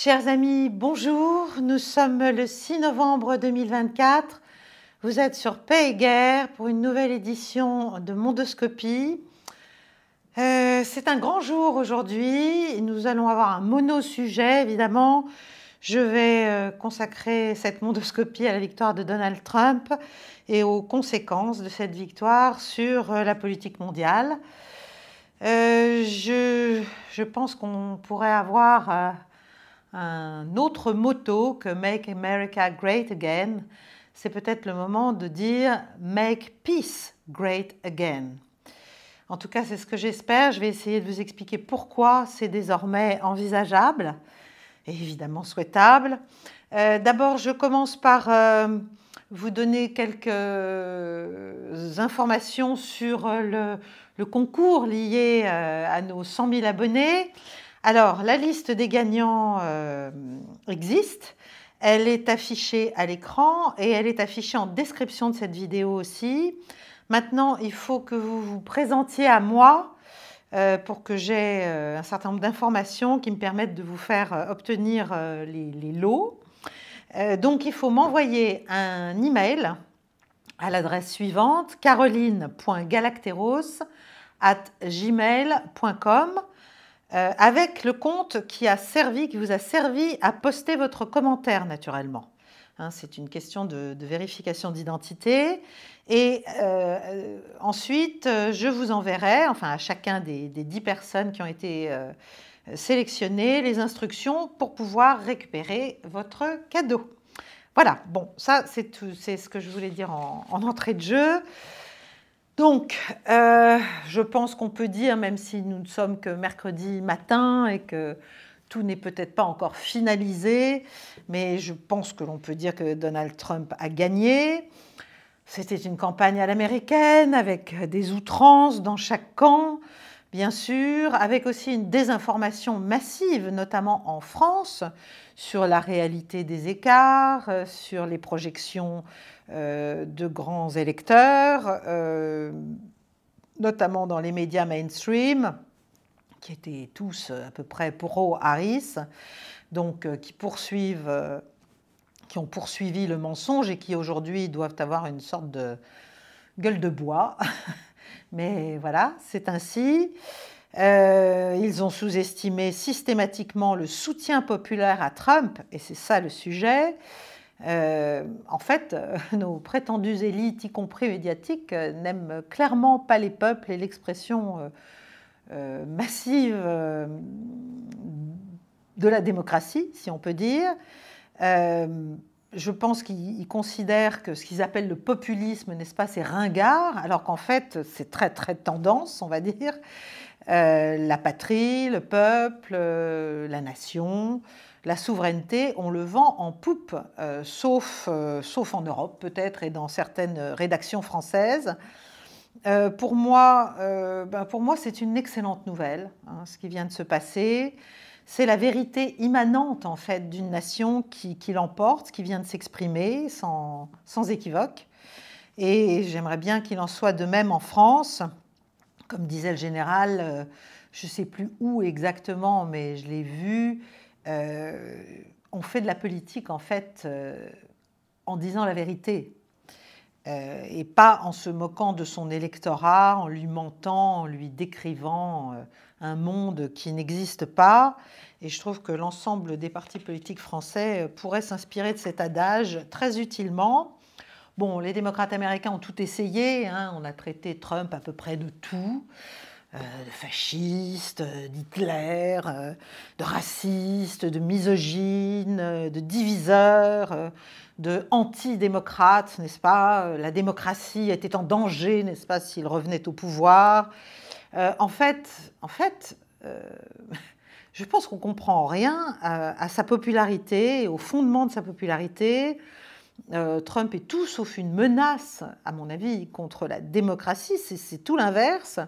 Chers amis, bonjour. Nous sommes le 6 novembre 2024. Vous êtes sur Paix et Guerre pour une nouvelle édition de Mondoscopie. C'est un grand jour aujourd'hui. Nous allons avoir un mono-sujet, évidemment. Je vais consacrer cette mondoscopie à la victoire de Donald Trump et aux conséquences de cette victoire sur la politique mondiale. Je pense qu'on pourrait avoir un autre motto que Make America Great Again. C'est peut-être le moment de dire Make Peace Great Again. En tout cas, c'est ce que j'espère. Je vais essayer de vous expliquer pourquoi c'est désormais envisageable et évidemment souhaitable. D'abord, je commence par vous donner quelques informations sur le concours lié à nos 100 000 abonnés. Alors, la liste des gagnants existe. Elle est affichée à l'écran et elle est affichée en description de cette vidéo aussi. Maintenant, il faut que vous vous présentiez à moi pour que j'ai un certain nombre d'informations qui me permettent de vous faire obtenir les lots. Donc, il faut m'envoyer un email à l'adresse suivante, caroline.galacteros@gmail.com avec le compte qui vous a servi à poster votre commentaire naturellement. C'est une question de vérification d'identité. Et ensuite, je vous enverrai, enfin à chacun des 10 personnes qui ont été sélectionnées, les instructions pour pouvoir récupérer votre cadeau. Voilà, bon, ça c'est ce que je voulais dire en entrée de jeu. Donc, je pense qu'on peut dire, même si nous ne sommes que mercredi matin et que tout n'est peut-être pas encore finalisé, mais je pense que l'on peut dire que Donald Trump a gagné. C'était une campagne à l'américaine, avec des outrances dans chaque camp, bien sûr, avec aussi une désinformation massive, notamment en France, sur la réalité des écarts, sur les projections de grands électeurs, notamment dans les médias mainstream, qui étaient tous à peu près pro-Harris, donc qui ont poursuivi le mensonge et qui aujourd'hui doivent avoir une sorte de gueule de bois. Mais voilà, c'est ainsi. Ils ont sous-estimé systématiquement le soutien populaire à Trump, et c'est ça le sujet. En fait, nos prétendues élites, y compris médiatiques, n'aiment clairement pas les peuples et l'expression massive de la démocratie, si on peut dire. Je pense qu'ils considèrent que ce qu'ils appellent le populisme, n'est-ce pas, c'est ringard, alors qu'en fait, c'est très, très tendance, on va dire. La patrie, le peuple, la nation, la souveraineté, on le vend en poupe, sauf en Europe peut-être et dans certaines rédactions françaises. Pour moi, c'est une excellente nouvelle, ce qui vient de se passer. C'est la vérité immanente, en fait, d'une nation qui l'emporte, qui vient de s'exprimer sans équivoque. Et j'aimerais bien qu'il en soit de même en France. Comme disait le général, je ne sais plus où exactement, mais je l'ai vu, on fait de la politique, en fait, en disant la vérité. Et pas en se moquant de son électorat, en lui mentant, en lui décrivant un monde qui n'existe pas. Et je trouve que l'ensemble des partis politiques français pourraient s'inspirer de cet adage très utilement. Bon, les démocrates américains ont tout essayé, on a traité Trump à peu près de tout, de fasciste, d'Hitler, de raciste, de misogyne, de diviseur, de anti-démocrate, n'est-ce pas? La démocratie était en danger, n'est-ce pas, s'il revenait au pouvoir. En fait, je pense qu'on ne comprend rien à sa popularité, au fondement de sa popularité. Trump est tout sauf une menace, à mon avis, contre la démocratie, c'est tout l'inverse.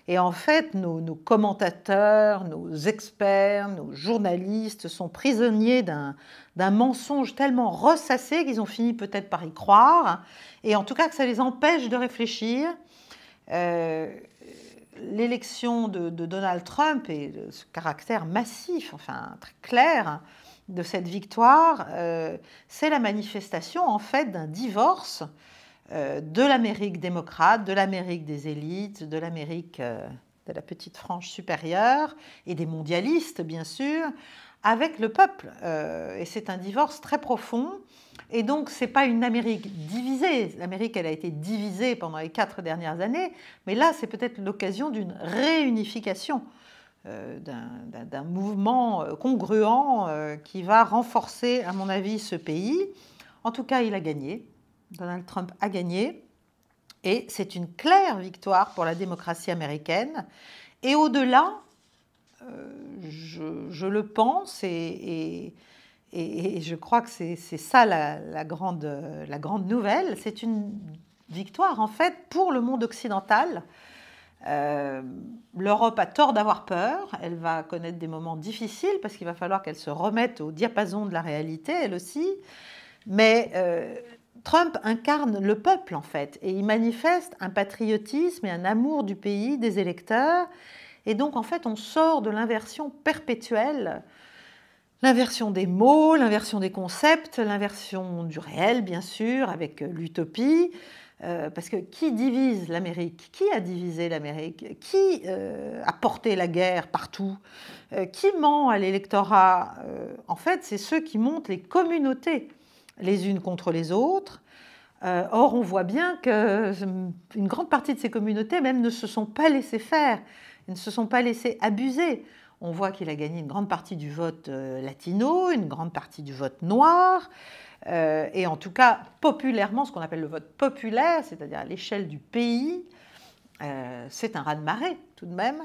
Et en fait, nos commentateurs, nos experts, nos journalistes sont prisonniers d'un mensonge tellement ressassé qu'ils ont fini peut-être par y croire, et en tout cas que ça les empêche de réfléchir. l'élection de Donald Trump et ce caractère massif, enfin très clair, de cette victoire, c'est la manifestation en fait d'un divorce de l'Amérique démocrate, de l'Amérique des élites, de l'Amérique de la petite frange supérieure et des mondialistes, bien sûr, avec le peuple. Et c'est un divorce très profond. Et donc, ce n'est pas une Amérique divisée. L'Amérique, elle a été divisée pendant les 4 dernières années, mais là, c'est peut-être l'occasion d'une réunification, d'un mouvement congruent qui va renforcer, à mon avis, ce pays. En tout cas, il a gagné. Donald Trump a gagné. Et c'est une claire victoire pour la démocratie américaine. Et au-delà, je le pense et je crois que c'est ça la grande nouvelle. C'est une victoire, en fait, pour le monde occidental. L'Europe a tort d'avoir peur. Elle va connaître des moments difficiles parce qu'il va falloir qu'elle se remette au diapason de la réalité, elle aussi. Mais Trump incarne le peuple, en fait, et il manifeste un patriotisme et un amour du pays, des électeurs. Et donc, en fait, on sort de l'inversion perpétuelle, l'inversion des mots, l'inversion des concepts, l'inversion du réel, bien sûr, avec l'utopie. Parce que qui divise l'Amérique? Qui a divisé l'Amérique? Qui a porté la guerre partout? Qui ment à l'électorat? En fait, c'est ceux qui montent les communautés les unes contre les autres. Or, on voit bien qu'une grande partie de ces communautés même ne se sont pas laissées faire, ne se sont pas laissées abuser. On voit qu'il a gagné une grande partie du vote latino, une grande partie du vote noir, et en tout cas, populairement, ce qu'on appelle le vote populaire, c'est-à-dire à l'échelle du pays, c'est un raz-de-marée tout de même.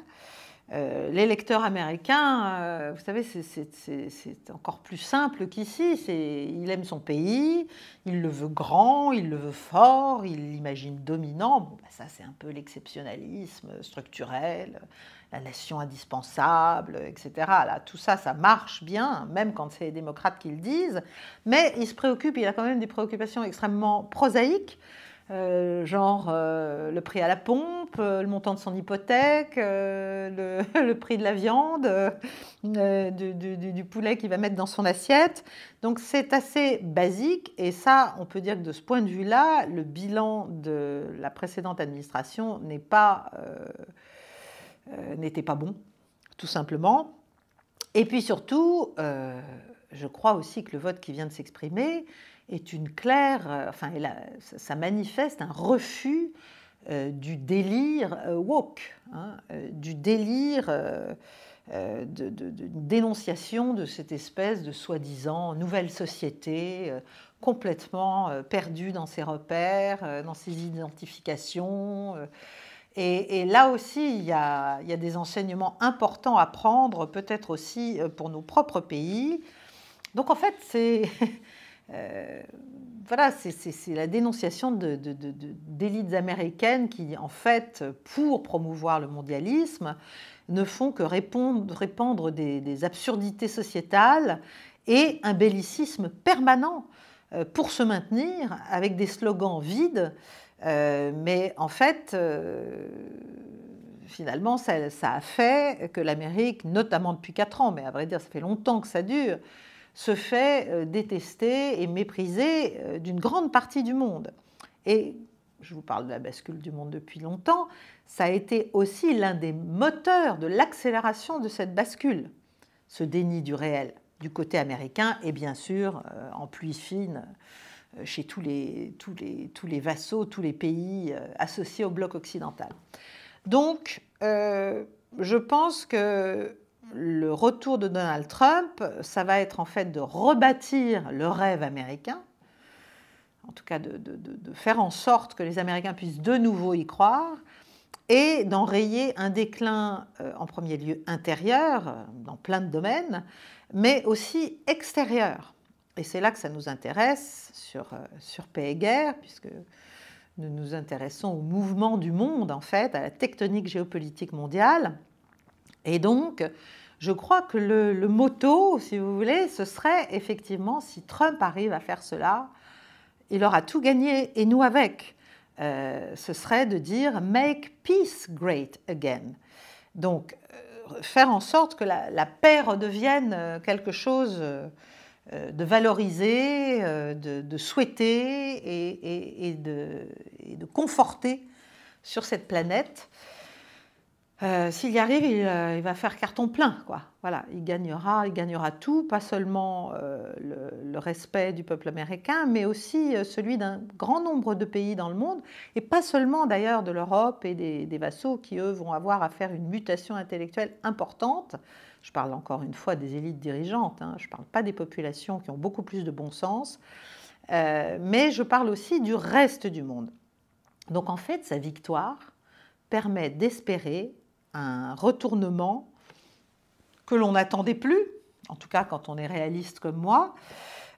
L'électeur américain, vous savez, c'est encore plus simple qu'ici. Il aime son pays, il le veut grand, il le veut fort, il l'imagine dominant. Bon, ça, c'est un peu l'exceptionnalisme structurel, la nation indispensable, etc. Là, tout ça, ça marche bien, même quand c'est les démocrates qui le disent. Mais il se préoccupe, il a quand même des préoccupations extrêmement prosaïques. Genre le prix à la pompe, le montant de son hypothèque, le prix de la viande, du poulet qu'il va mettre dans son assiette. Donc c'est assez basique et ça, on peut dire que de ce point de vue-là, le bilan de la précédente administration n'était pas bon, tout simplement. Et puis surtout, je crois aussi que le vote qui vient de s'exprimer est une claire, ça manifeste un refus du délire woke, du délire de dénonciation de cette espèce de soi-disant nouvelle société complètement perdue dans ses repères, dans ses identifications. Et là aussi, il y a des enseignements importants à prendre, peut-être aussi pour nos propres pays. Donc en fait, c'est la dénonciation d'élites américaines qui, en fait, pour promouvoir le mondialisme, ne font que répandre des absurdités sociétales et un bellicisme permanent pour se maintenir avec des slogans vides. Mais en fait, finalement, ça a fait que l'Amérique, notamment depuis 4 ans, mais à vrai dire, ça fait longtemps que ça dure, se fait détester et mépriser d'une grande partie du monde. Et je vous parle de la bascule du monde depuis longtemps, ça a été aussi l'un des moteurs de l'accélération de cette bascule, ce déni du réel, du côté américain et bien sûr en pluie fine chez tous les vassaux, tous les pays associés au bloc occidental. Donc, je pense que le retour de Donald Trump, ça va être en fait de rebâtir le rêve américain, en tout cas de faire en sorte que les Américains puissent de nouveau y croire, et d'enrayer un déclin, en premier lieu intérieur, dans plein de domaines, mais aussi extérieur. Et c'est là que ça nous intéresse sur Paix et Guerre, puisque nous nous intéressons au mouvement du monde, en fait, à la tectonique géopolitique mondiale. Et donc, je crois que le motto, si vous voulez, ce serait effectivement, si Trump arrive à faire cela, il aura tout gagné, et nous avec. ce serait de dire « make peace great again ». Donc, faire en sorte que la paix redevienne quelque chose de valorisé, de souhaité et de conforté sur cette planète. S'il y arrive, il va faire carton plein, quoi. Voilà, il gagnera tout, pas seulement le respect du peuple américain, mais aussi celui d'un grand nombre de pays dans le monde, et pas seulement d'ailleurs de l'Europe et des vassaux qui, eux, vont avoir à faire une mutation intellectuelle importante. Je parle encore une fois des élites dirigeantes, hein, je ne parle pas des populations qui ont beaucoup plus de bon sens, mais je parle aussi du reste du monde. Donc en fait, sa victoire permet d'espérer un retournement que l'on n'attendait plus, en tout cas quand on est réaliste comme moi,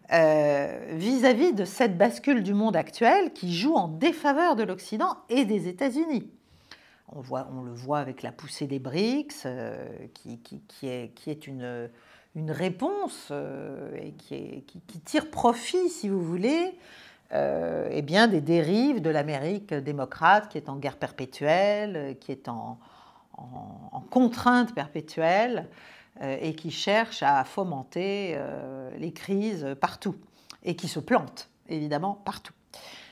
vis-à-vis de cette bascule du monde actuel qui joue en défaveur de l'Occident et des États-Unis. On le voit avec la poussée des BRICS, qui est une réponse et qui tire profit, si vous voulez, eh bien, des dérives de l'Amérique démocrate qui est en guerre perpétuelle, qui est en contrainte perpétuelle et qui cherche à fomenter les crises partout et qui se plante, évidemment, partout.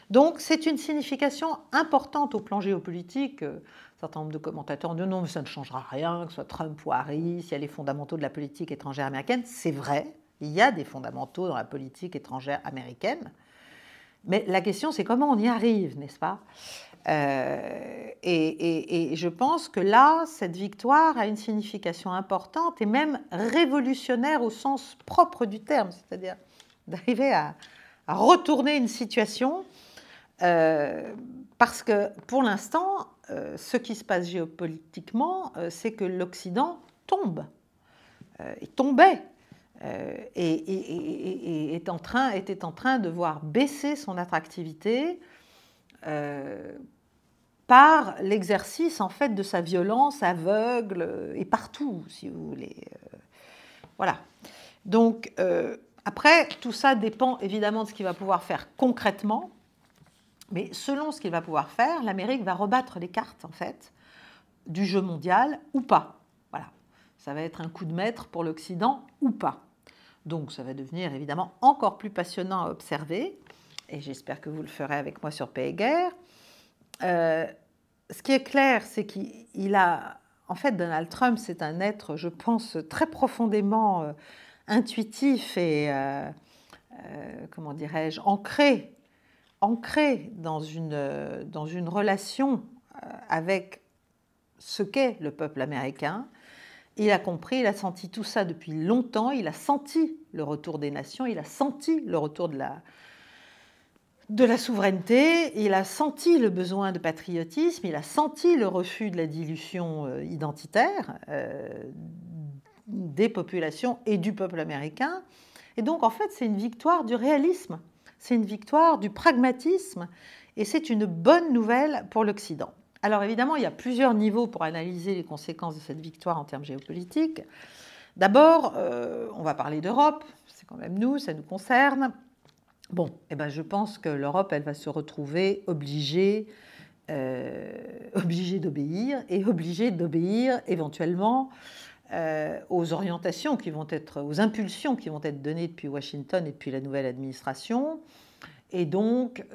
Donc, c'est une signification importante au plan géopolitique. Un certain nombre de commentateurs disent non, mais ça ne changera rien, que ce soit Trump ou Harris, il y a les fondamentaux de la politique étrangère américaine. C'est vrai, il y a des fondamentaux dans la politique étrangère américaine, mais la question, c'est comment on y arrive, n'est-ce pas ? Et je pense que là, cette victoire a une signification importante et même révolutionnaire au sens propre du terme, c'est-à-dire d'arriver à retourner une situation, parce que pour l'instant, ce qui se passe géopolitiquement, c'est que l'Occident tombe, et tombait, et était en train de voir baisser son attractivité par l'exercice en fait de sa violence aveugle et partout, si vous voulez. Voilà. Donc après, tout ça dépend évidemment de ce qu'il va pouvoir faire concrètement, mais selon ce qu'il va pouvoir faire, l'Amérique va rebattre les cartes en fait du jeu mondial ou pas. Voilà. Ça va être un coup de maître pour l'Occident ou pas. Donc ça va devenir évidemment encore plus passionnant à observer, et j'espère que vous le ferez avec moi sur Paix et Guerre. Ce qui est clair, c'est qu'il a... En fait, Donald Trump, c'est un être, je pense, très profondément intuitif et, comment dirais-je, ancré dans une relation avec ce qu'est le peuple américain. Il a compris, il a senti tout ça depuis longtemps, il a senti le retour des nations, il a senti le retour de la souveraineté, il a senti le besoin de patriotisme, il a senti le refus de la dilution identitaire des populations et du peuple américain. Et donc, en fait, c'est une victoire du réalisme, c'est une victoire du pragmatisme, et c'est une bonne nouvelle pour l'Occident. Alors évidemment, il y a plusieurs niveaux pour analyser les conséquences de cette victoire en termes géopolitiques. D'abord, on va parler d'Europe, c'est quand même nous, ça nous concerne. Bon, eh ben, je pense que l'Europe, elle va se retrouver obligée d'obéir, et obligée d'obéir éventuellement aux orientations qui vont être, aux impulsions qui vont être données depuis Washington et depuis la nouvelle administration. Et donc,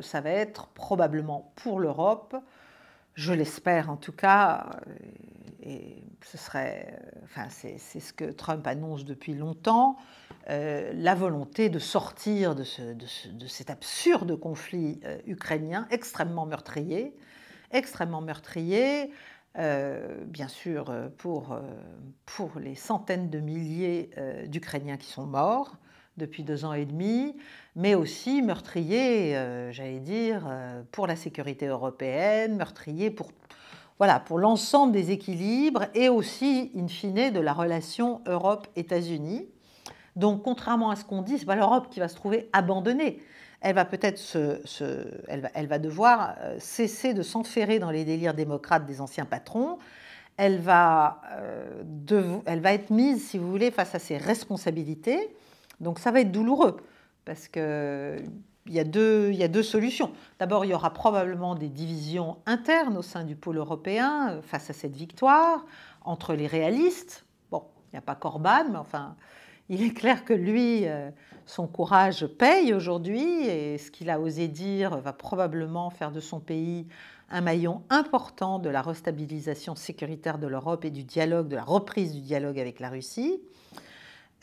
ça va être probablement pour l'Europe, je l'espère en tout cas, et ce serait, enfin, c'est ce que Trump annonce depuis longtemps, la volonté de sortir de cet absurde conflit ukrainien extrêmement meurtrier, bien sûr pour les centaines de milliers d'Ukrainiens qui sont morts depuis 2 ans et demi, mais aussi meurtrier, j'allais dire, pour la sécurité européenne, meurtrier pour l'ensemble des équilibres et aussi, in fine, de la relation Europe-États-Unis. Donc, contrairement à ce qu'on dit, ce n'est pas l'Europe qui va se trouver abandonnée. Elle va peut-être elle va devoir cesser de s'enferrer dans les délires démocrates des anciens patrons. Elle va être mise, si vous voulez, face à ses responsabilités. Donc ça va être douloureux, parce que il y a deux solutions. D'abord, il y aura probablement des divisions internes au sein du pôle européen face à cette victoire, entre les réalistes. Bon, il n'y a pas Corban, mais enfin, il est clair que lui, son courage paye aujourd'hui, et ce qu'il a osé dire va probablement faire de son pays un maillon important de la restabilisation sécuritaire de l'Europe et du dialogue, de la reprise du dialogue avec la Russie.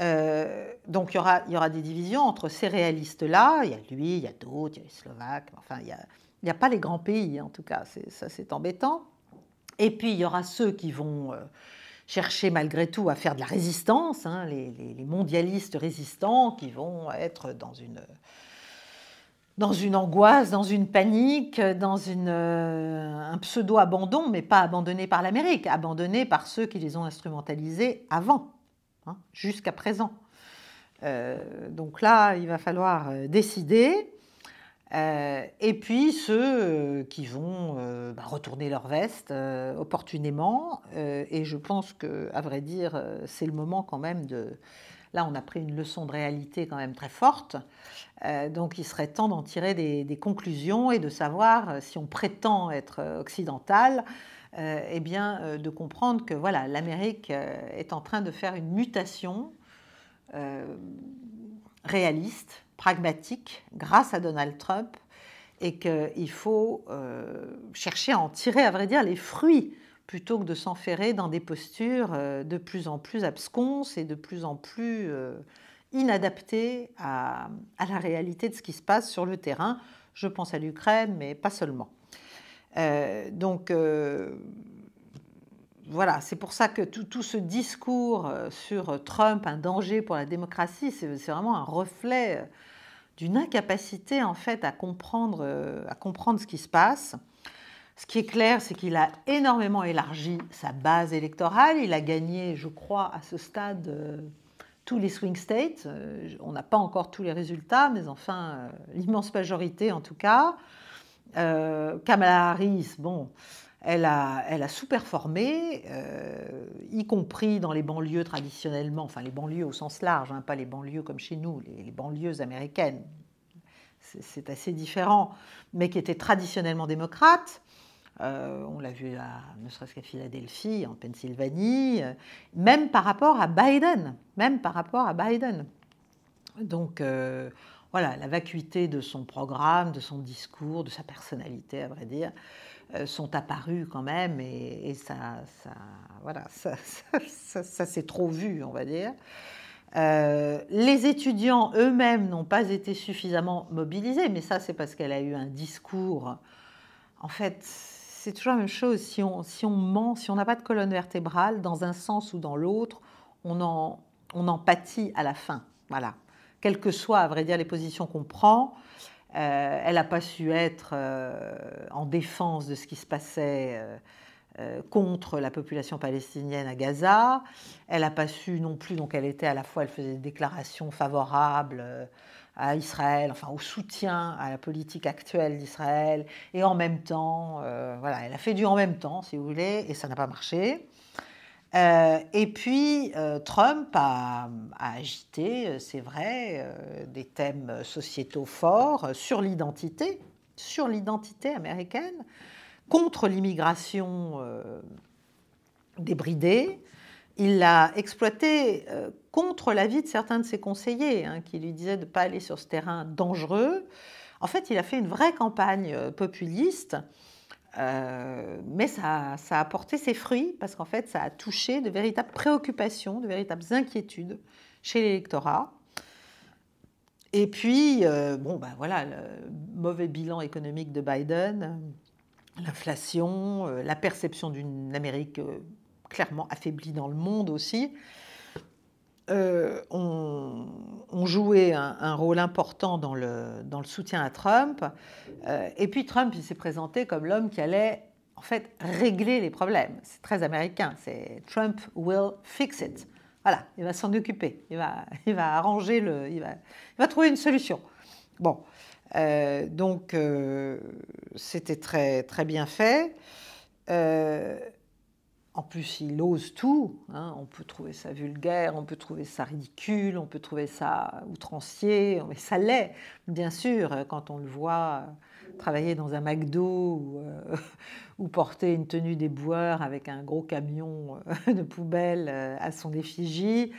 Donc il y aura des divisions entre ces réalistes-là. Il y a lui, il y a d'autres, il y a les Slovaques. Enfin, il n'y a pas les grands pays, en tout cas. Ça, c'est embêtant. Et puis, il y aura ceux qui vont chercher malgré tout à faire de la résistance, hein, les mondialistes résistants qui vont être dans une angoisse, dans une panique, dans un pseudo-abandon, mais pas abandonné par l'Amérique, abandonné par ceux qui les ont instrumentalisés avant. Jusqu'à présent. Donc là, il va falloir décider. Et puis ceux qui vont retourner leur veste opportunément. Et je pense qu'à vrai dire, c'est le moment quand même de... Là, on a pris une leçon de réalité quand même très forte. Donc il serait temps d'en tirer des conclusions et de savoir si on prétend être occidental, eh bien, de comprendre que voilà, l'Amérique est en train de faire une mutation réaliste, pragmatique, grâce à Donald Trump, et qu'il faut chercher à en tirer, à vrai dire, les fruits, plutôt que de s'enferrer dans des postures de plus en plus absconses et de plus en plus inadaptées à la réalité de ce qui se passe sur le terrain. Je pense à l'Ukraine, mais pas seulement. Donc voilà, c'est pour ça que tout ce discours sur Trump, un danger pour la démocratie, c'est vraiment un reflet d'une incapacité en fait à comprendre ce qui se passe. Ce qui est clair, c'est qu'il a énormément élargi sa base électorale. Il a gagné, je crois, à ce stade, tous les swing states. On n'a pas encore tous les résultats, mais enfin, l'immense majorité en tout cas. Kamala Harris, bon, elle a sous-performé, y compris dans les banlieues traditionnellement, enfin les banlieues au sens large, hein, pas les banlieues comme chez nous, les banlieues américaines. C'est assez différent, mais qui étaient traditionnellement démocrates. On l'a vu ne serait-ce qu'à Philadelphie, en Pennsylvanie, même par rapport à Biden. Donc voilà, la vacuité de son programme, de son discours, de sa personnalité, à vrai dire, sont apparus quand même, et ça s'est trop vu, on va dire. Les étudiants eux-mêmes n'ont pas été suffisamment mobilisés, mais ça c'est parce qu'elle a eu un discours. En fait, c'est toujours la même chose. Si on ment, si on n'a pas de colonne vertébrale, dans un sens ou dans l'autre, on en pâtit à la fin. Voilà. Quelles que soient, à vrai dire, les positions qu'on prend, elle n'a pas su être en défense de ce qui se passait contre la population palestinienne à Gaza. Elle n'a pas su non plus, donc elle était à la fois, elle faisait des déclarations favorables à Israël, enfin au soutien à la politique actuelle d'Israël, et en même temps, voilà, elle a fait du en même temps, si vous voulez, et ça n'a pas marché. Et puis, Trump a agité, c'est vrai, des thèmes sociétaux forts sur l'identité américaine, contre l'immigration débridée. Il l'a exploité contre l'avis de certains de ses conseillers, hein, qui lui disaient de ne pas aller sur ce terrain dangereux. En fait, il a fait une vraie campagne populiste, mais ça a porté ses fruits, parce qu'en fait, ça a touché de véritables préoccupations, de véritables inquiétudes chez l'électorat. Et puis, voilà, le mauvais bilan économique de Biden, l'inflation, la perception d'une Amérique clairement affaiblie dans le monde aussi, ont joué un rôle important dans le soutien à Trump. Et puis Trump, il s'est présenté comme l'homme qui allait en fait régler les problèmes. C'est très américain, c'est Trump will fix it. Voilà, il va s'en occuper, il va arranger il va trouver une solution. Bon, donc c'était très, très bien fait. En plus, il ose tout, hein. On peut trouver ça vulgaire, on peut trouver ça ridicule, on peut trouver ça outrancier, mais ça l'est, bien sûr, quand on le voit travailler dans un McDo ou porter une tenue d'éboueur avec un gros camion de poubelle à son effigie.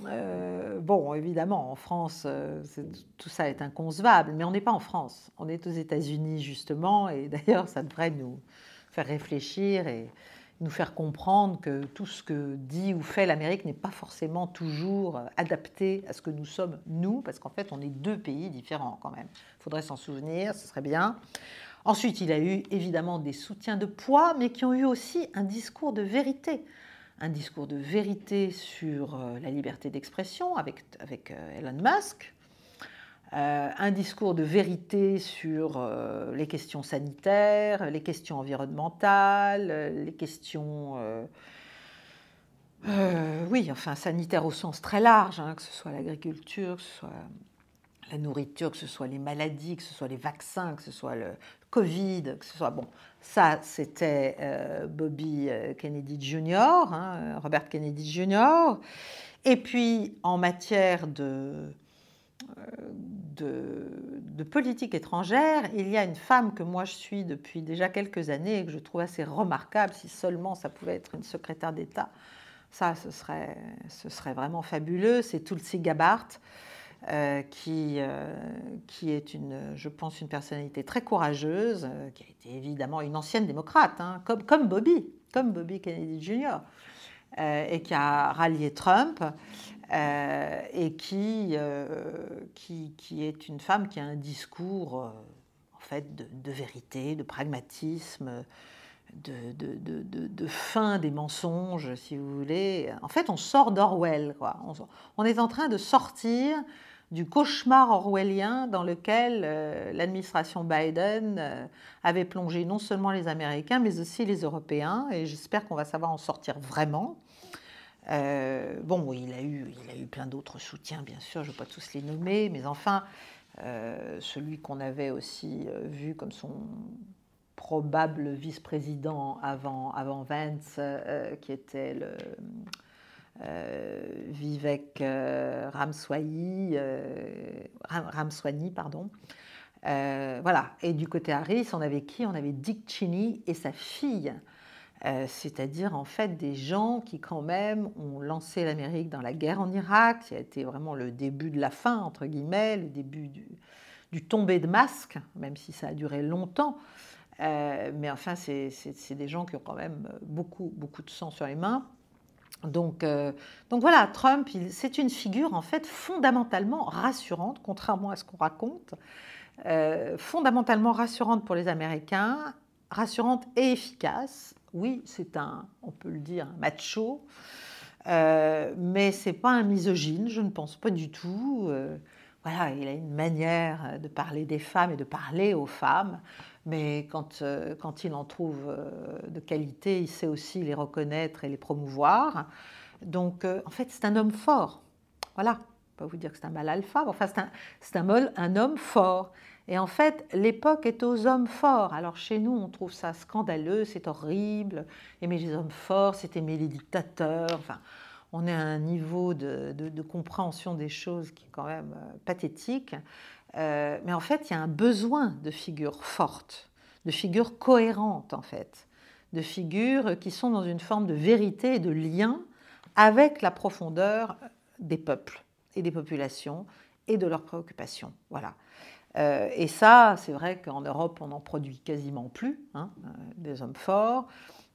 Bon, évidemment, en France, tout ça est inconcevable, mais on n'est pas en France, on est aux États-Unis justement, et d'ailleurs, ça devrait nous faire réfléchir et nous faire comprendre que tout ce que dit ou fait l'Amérique n'est pas forcément toujours adapté à ce que nous sommes, nous, parce qu'en fait, on est deux pays différents quand même. Il faudrait s'en souvenir, ce serait bien. Ensuite, il a eu évidemment des soutiens de poids, mais qui ont eu aussi un discours de vérité. Un discours de vérité sur la liberté d'expression avec Elon Musk, un discours de vérité sur les questions sanitaires, les questions environnementales, les questions oui, enfin sanitaires au sens très large, hein, que ce soit l'agriculture, que ce soit la nourriture, que ce soit les maladies, que ce soit les vaccins, que ce soit le Covid, que ce soit... Bon, ça, c'était Bobby Kennedy Jr., hein, Robert Kennedy Jr. Et puis, en matière de politique étrangère, il y a une femme que moi je suis depuis déjà quelques années et que je trouve assez remarquable. Si seulement ça pouvait être une secrétaire d'État, ça, ce serait vraiment fabuleux. C'est Tulsi Gabbard. Qui est, je pense, une personnalité très courageuse, qui a été évidemment une ancienne démocrate, hein, comme Bobby Kennedy Jr., et qui a rallié Trump, et qui est une femme qui a un discours en fait, de vérité, de pragmatisme, de fin des mensonges, si vous voulez. En fait, on sort d'Orwell, quoi. On est en train de sortir du cauchemar orwellien dans lequel l'administration Biden avait plongé non seulement les Américains, mais aussi les Européens, et j'espère qu'on va savoir en sortir vraiment. Bon, il a eu plein d'autres soutiens, bien sûr, je ne vais pas tous les nommer, mais enfin, celui qu'on avait aussi vu comme son probable vice-président avant Vance, qui était le Vivek Ramaswamy, pardon. Voilà. Et du côté Harris, on avait qui? On avait Dick Cheney et sa fille. C'est-à-dire en fait des gens qui quand même ont lancé l'Amérique dans la guerre en Irak, qui a été vraiment le début de la fin, entre guillemets, le début du tombé de masque, même si ça a duré longtemps. Mais enfin, c'est des gens qui ont quand même beaucoup de sang sur les mains. Donc voilà, Trump, c'est une figure en fait fondamentalement rassurante, contrairement à ce qu'on raconte, fondamentalement rassurante pour les Américains, rassurante et efficace. Oui, c'est on peut le dire, un macho, mais c'est pas un misogyne, je ne pense pas du tout. Voilà, il a une manière de parler des femmes et de parler aux femmes, mais quand il en trouve de qualité, il sait aussi les reconnaître et les promouvoir. Donc, en fait, c'est un homme fort. Voilà, je ne vais pas vous dire que c'est un mâle alpha, mais enfin, c'est un homme fort. Et en fait, l'époque est aux hommes forts. Alors, chez nous, on trouve ça scandaleux, c'est horrible. Aimer les hommes forts, c'est aimer les dictateurs. Enfin, on est à un niveau de compréhension des choses qui est quand même pathétique. Mais en fait, il y a un besoin de figures fortes, de figures cohérentes, en fait, de figures qui sont dans une forme de vérité et de lien avec la profondeur des peuples et des populations et de leurs préoccupations. Voilà. Et ça, c'est vrai qu'en Europe, on n'en produit quasiment plus, hein, des hommes forts.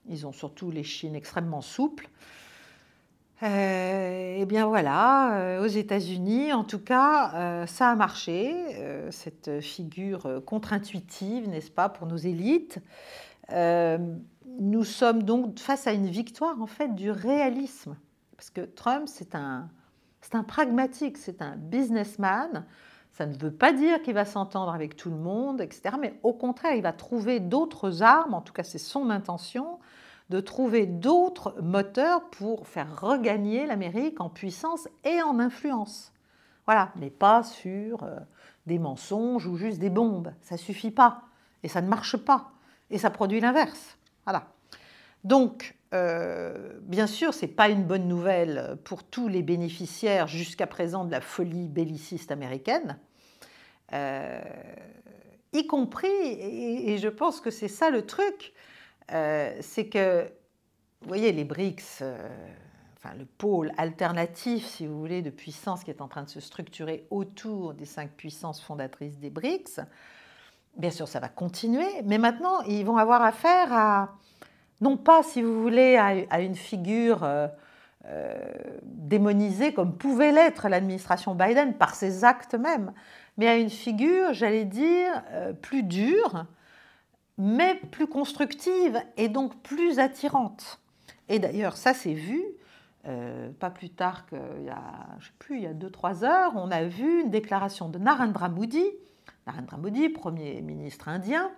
Ils ont surtout les chines extrêmement souples. Eh bien voilà, aux États-Unis, en tout cas, ça a marché, cette figure contre-intuitive, n'est-ce pas, pour nos élites. Nous sommes donc face à une victoire, en fait, du réalisme. Parce que Trump, c'est un pragmatique, c'est un businessman. Ça ne veut pas dire qu'il va s'entendre avec tout le monde, etc. Mais au contraire, il va trouver d'autres armes, en tout cas c'est son intention, de trouver d'autres moteurs pour faire regagner l'Amérique en puissance et en influence. Voilà, mais pas sur des mensonges ou juste des bombes. Ça ne suffit pas, et ça ne marche pas, et ça produit l'inverse. Voilà. Donc, bien sûr, ce n'est pas une bonne nouvelle pour tous les bénéficiaires jusqu'à présent de la folie belliciste américaine, y compris, et je pense que c'est ça le truc, c'est que, vous voyez, les BRICS, enfin le pôle alternatif, si vous voulez, de puissance qui est en train de se structurer autour des 5 puissances fondatrices des BRICS, bien sûr, ça va continuer, mais maintenant, ils vont avoir affaire à, non pas, si vous voulez, à une figure démonisée comme pouvait l'être l'administration Biden par ses actes même, mais à une figure, j'allais dire, plus dure, mais plus constructive et donc plus attirante. Et d'ailleurs, ça s'est vu, pas plus tard qu'il y a, je sais plus, il y a 2-3 heures, on a vu une déclaration de Narendra Modi, Premier ministre indien,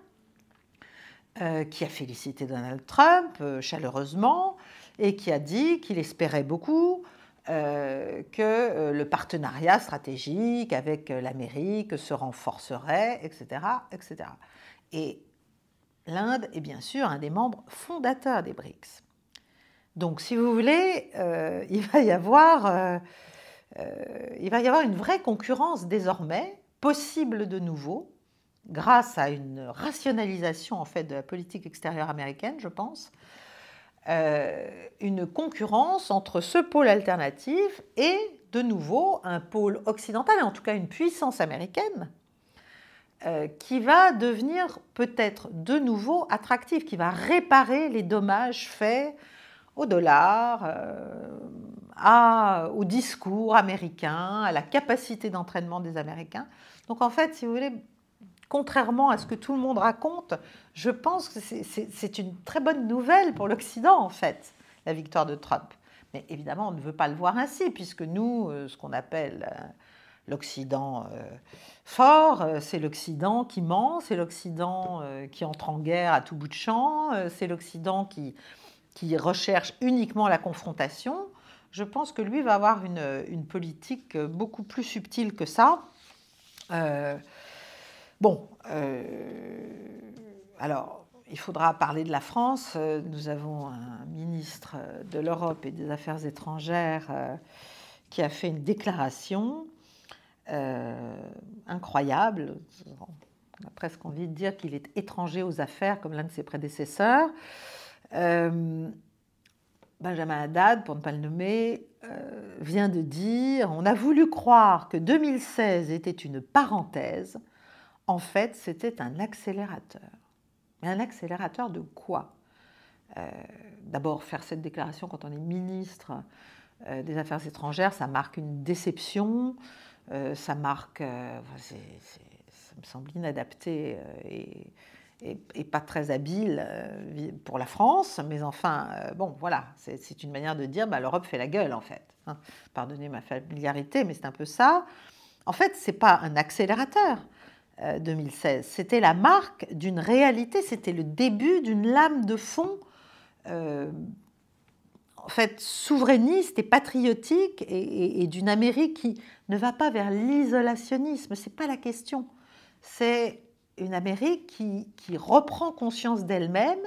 qui a félicité Donald Trump chaleureusement et qui a dit qu'il espérait beaucoup que le partenariat stratégique avec l'Amérique se renforcerait, etc., etc. Et l'Inde est bien sûr un des membres fondateurs des BRICS. Donc, si vous voulez, il va y avoir une vraie concurrence désormais, possible de nouveau, grâce à une rationalisation en fait de la politique extérieure américaine, je pense, une concurrence entre ce pôle alternatif et, de nouveau, un pôle occidental, et en tout cas une puissance américaine, qui va devenir peut-être de nouveau attractif, qui va réparer les dommages faits au dollar, au discours américain, à la capacité d'entraînement des Américains. Donc en fait, si vous voulez, contrairement à ce que tout le monde raconte, je pense que c'est une très bonne nouvelle pour l'Occident, en fait, la victoire de Trump. Mais évidemment, on ne veut pas le voir ainsi, puisque nous, ce qu'on appelle l'Occident fort, c'est l'Occident qui ment, c'est l'Occident qui entre en guerre à tout bout de champ, c'est l'Occident qui recherche uniquement la confrontation. Je pense que lui va avoir une politique beaucoup plus subtile que ça. Alors, il faudra parler de la France. Nous avons un ministre de l'Europe et des Affaires étrangères qui a fait une déclaration incroyable. On a presque envie de dire qu'il est étranger aux affaires, comme l'un de ses prédécesseurs. Benjamin Haddad, pour ne pas le nommer, vient de dire « On a voulu croire que 2016 était une parenthèse. En fait, c'était un accélérateur. » Mais un accélérateur de quoi ? D'abord, faire cette déclaration quand on est ministre des Affaires étrangères, ça marque une déception, ça marque... ça me semble inadapté et pas très habile pour la France, mais enfin, bon, voilà, c'est une manière de dire l'Europe fait la gueule, en fait. Hein. Pardonnez ma familiarité, mais c'est un peu ça. En fait, ce n'est pas un accélérateur, 2016. C'était la marque d'une réalité, c'était le début d'une lame de fond en fait, souverainiste et patriotique et d'une Amérique qui ne va pas vers l'isolationnisme. Ce n'est pas la question. C'est une Amérique qui reprend conscience d'elle-même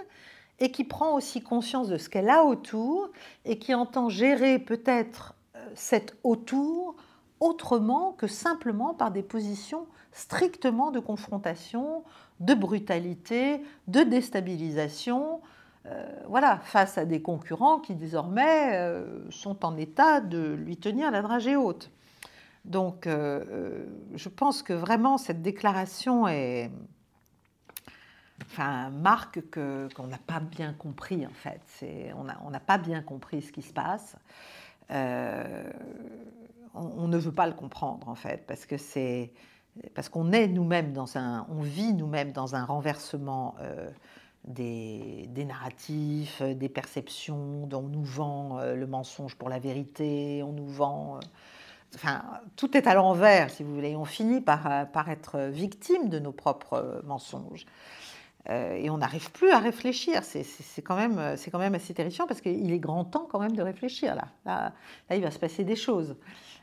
et qui prend aussi conscience de ce qu'elle a autour et qui entend gérer peut-être cet autour autrement que simplement par des positions strictement de confrontation, de brutalité, de déstabilisation, voilà, face à des concurrents qui désormais sont en état de lui tenir la dragée haute. Donc, je pense que vraiment cette déclaration marque qu'on n'a pas bien compris, en fait. On n'a pas bien compris ce qui se passe. On ne veut pas le comprendre, en fait, parce qu'on est nous-mêmes on vit nous-mêmes dans un renversement des narratifs, des perceptions, dont on nous vend le mensonge pour la vérité, on nous vend... tout est à l'envers, si vous voulez. On finit par être victime de nos propres mensonges. Et on n'arrive plus à réfléchir. C'est quand même assez terrifiant parce qu'il est grand temps quand même de réfléchir. Là, il va se passer des choses.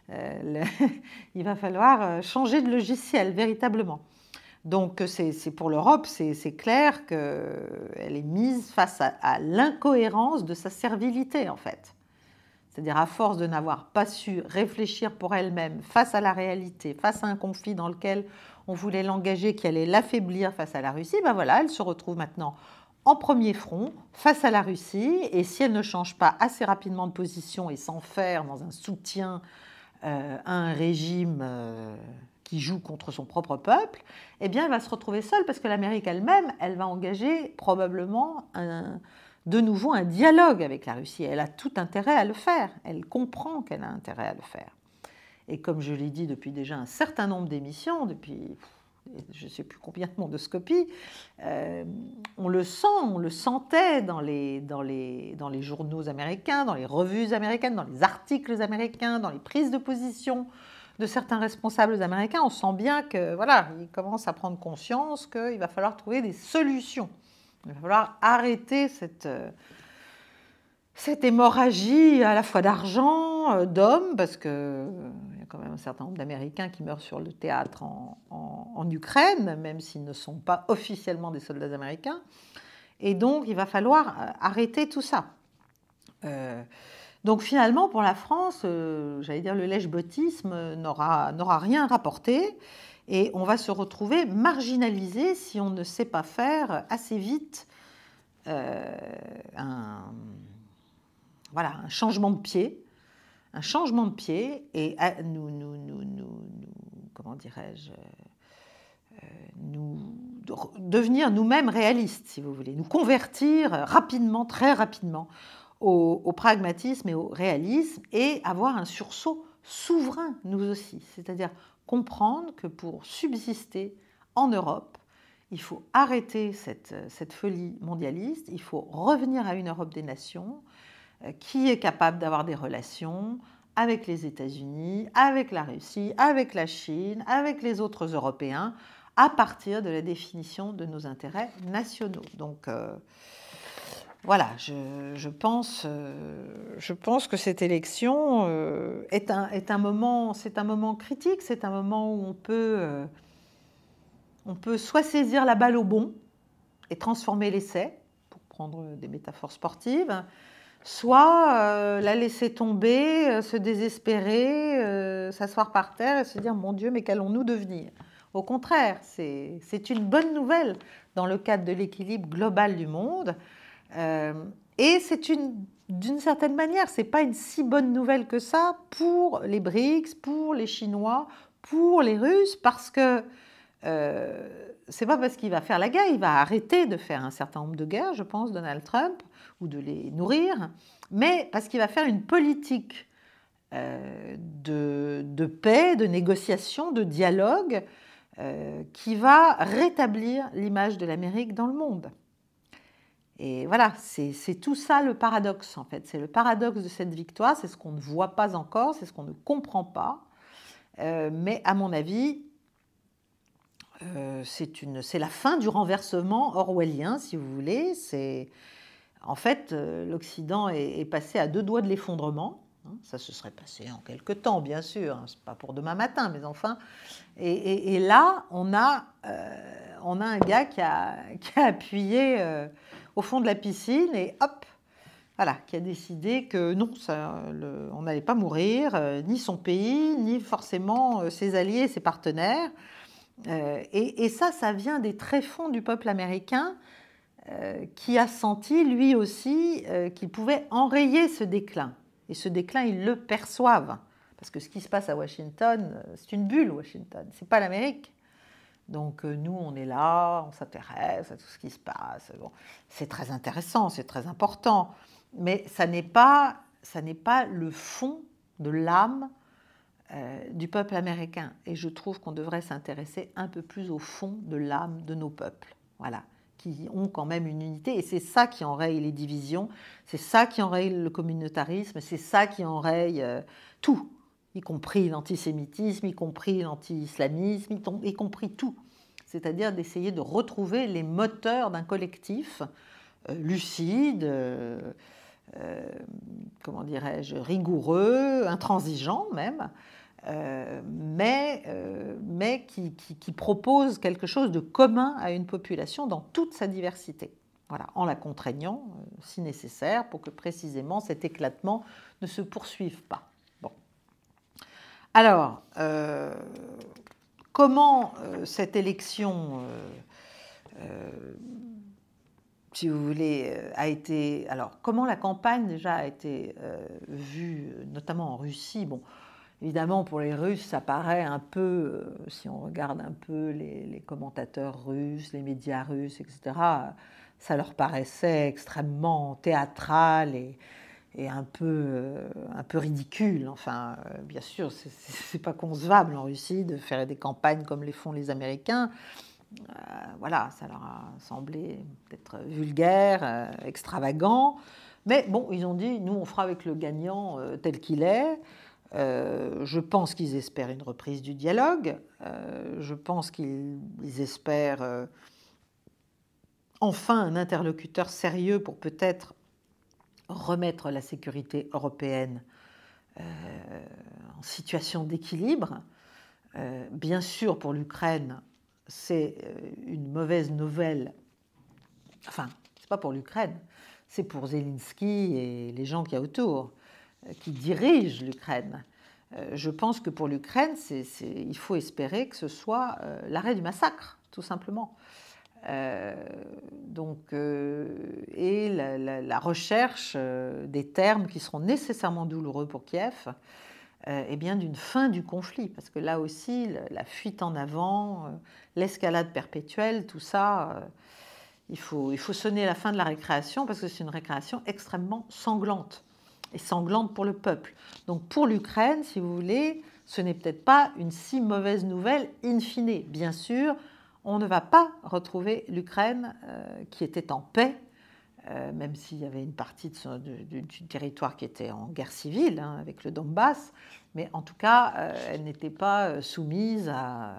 Il va falloir changer de logiciel, véritablement. Donc pour l'Europe, c'est clair qu'elle est mise face à l'incohérence de sa servilité, en fait. C'est-à-dire à force de n'avoir pas su réfléchir pour elle-même face à la réalité, face à un conflit dans lequel on voulait l'engager, qui allait l'affaiblir face à la Russie, ben voilà, elle se retrouve maintenant en premier front face à la Russie, et si elle ne change pas assez rapidement de position et s'enferre dans un soutien à un régime qui joue contre son propre peuple, eh bien elle va se retrouver seule parce que l'Amérique elle-même, elle va engager probablement de nouveau un dialogue avec la Russie. Elle a tout intérêt à le faire, elle comprend qu'elle a intérêt à le faire. Et comme je l'ai dit depuis déjà un certain nombre d'émissions, depuis je ne sais plus combien de mondoscopies, on le sent, on le sentait dans les journaux américains, dans les revues américaines, dans les articles américains, dans les prises de position de certains responsables américains. On sent bien que voilà, ils commencent à prendre conscience qu'il va falloir trouver des solutions. Il va falloir arrêter cette hémorragie à la fois d'argent, d'hommes, parce qu'il y a quand même un certain nombre d'Américains qui meurent sur le théâtre en Ukraine, même s'ils ne sont pas officiellement des soldats américains. Et donc, il va falloir arrêter tout ça. Donc finalement, pour la France, j'allais dire le lèche-bottisme n'aura rien rapporté, et on va se retrouver marginalisé si on ne sait pas faire assez vite un changement de pied, et comment dirais-je, devenir nous-mêmes réalistes, si vous voulez, nous convertir rapidement, très rapidement, au pragmatisme et au réalisme, et avoir un sursaut souverain, nous aussi, c'est-à-dire comprendre que pour subsister en Europe, il faut arrêter cette folie mondialiste, il faut revenir à une Europe des nations qui est capable d'avoir des relations avec les États-Unis, avec la Russie, avec la Chine, avec les autres Européens, à partir de la définition de nos intérêts nationaux. Donc voilà, je pense que cette élection est un moment critique, c'est un moment où on peut soit saisir la balle au bond et transformer l'essai, pour prendre des métaphores sportives, soit la laisser tomber, se désespérer, s'asseoir par terre et se dire « Mon Dieu, mais qu'allons-nous devenir ?» Au contraire, c'est une bonne nouvelle dans le cadre de l'équilibre global du monde. Et d'une certaine manière, ce n'est pas une si bonne nouvelle que ça pour les BRICS, pour les Chinois, pour les Russes, parce que ce n'est pas parce qu'il va faire la guerre, il va arrêter de faire un certain nombre de guerres, je pense, Donald Trump, ou de les nourrir, mais parce qu'il va faire une politique de paix, de négociation, de dialogue, qui va rétablir l'image de l'Amérique dans le monde. Et voilà, c'est tout ça le paradoxe, en fait. C'est le paradoxe de cette victoire, c'est ce qu'on ne voit pas encore, c'est ce qu'on ne comprend pas. Mais à mon avis, c'est la fin du renversement orwellien, si vous voulez. En fait, l'Occident est passé à 2 doigts de l'effondrement. Ça se serait passé en quelque temps, bien sûr. Ce n'est pas pour demain matin, mais enfin. Et là, on a un gars qui a appuyé au fond de la piscine et hop, voilà, qui a décidé que non, on n'allait pas mourir, ni son pays, ni forcément ses alliés, ses partenaires. Et ça vient des tréfonds du peuple américain qui a senti, lui aussi, qu'il pouvait enrayer ce déclin. Et ce déclin, ils le perçoivent. Parce que ce qui se passe à Washington, c'est une bulle, Washington. Ce n'est pas l'Amérique. Donc nous, on est là, on s'intéresse à tout ce qui se passe. Bon, c'est très intéressant, c'est très important. Mais ça n'est pas le fond de l'âme du peuple américain. Et je trouve qu'on devrait s'intéresser un peu plus au fond de l'âme de nos peuples. Voilà, qui ont quand même une unité. Et c'est ça qui enraye les divisions, c'est ça qui enraye le communautarisme, c'est ça qui enraye tout, y compris l'antisémitisme, y compris l'anti-islamisme, y compris tout. C'est-à-dire d'essayer de retrouver les moteurs d'un collectif lucide, comment dirais-je, rigoureux, intransigeant même, mais qui propose quelque chose de commun à une population dans toute sa diversité. Voilà, en la contraignant, si nécessaire, pour que précisément cet éclatement ne se poursuive pas. Bon. Alors, comment cette élection, si vous voulez, a été... Alors, comment la campagne déjà a été vue, notamment en Russie? Bon, évidemment, pour les Russes, ça paraît un peu, si on regarde un peu les commentateurs russes, les médias russes, etc., ça leur paraissait extrêmement théâtral et un peu ridicule. Enfin, bien sûr, c'est pas concevable en Russie de faire des campagnes comme les font les Américains. Voilà, ça leur a semblé peut-être vulgaire, extravagant. Mais bon, ils ont dit, nous, on fera avec le gagnant tel qu'il est. Je pense qu'ils espèrent une reprise du dialogue. Je pense qu'ils espèrent enfin un interlocuteur sérieux pour peut-être remettre la sécurité européenne en situation d'équilibre. Bien sûr, pour l'Ukraine, c'est une mauvaise nouvelle. Enfin, c'est pas pour l'Ukraine, c'est pour Zelensky et les gens qu'il y a autour, qui dirigent l'Ukraine. Je pense que pour l'Ukraine, il faut espérer que ce soit l'arrêt du massacre, tout simplement. Et la recherche des termes qui seront nécessairement douloureux pour Kiev, et bien d'une fin du conflit, parce que là aussi, la fuite en avant, l'escalade perpétuelle, tout ça, il faut sonner la fin de la récréation, parce que c'est une récréation extrêmement sanglante, et sanglante pour le peuple. Donc pour l'Ukraine, si vous voulez, ce n'est peut-être pas une si mauvaise nouvelle in fine. Bien sûr, on ne va pas retrouver l'Ukraine qui était en paix, même s'il y avait une partie du territoire qui était en guerre civile, hein, avec le Donbass, mais en tout cas, elle n'était pas soumise à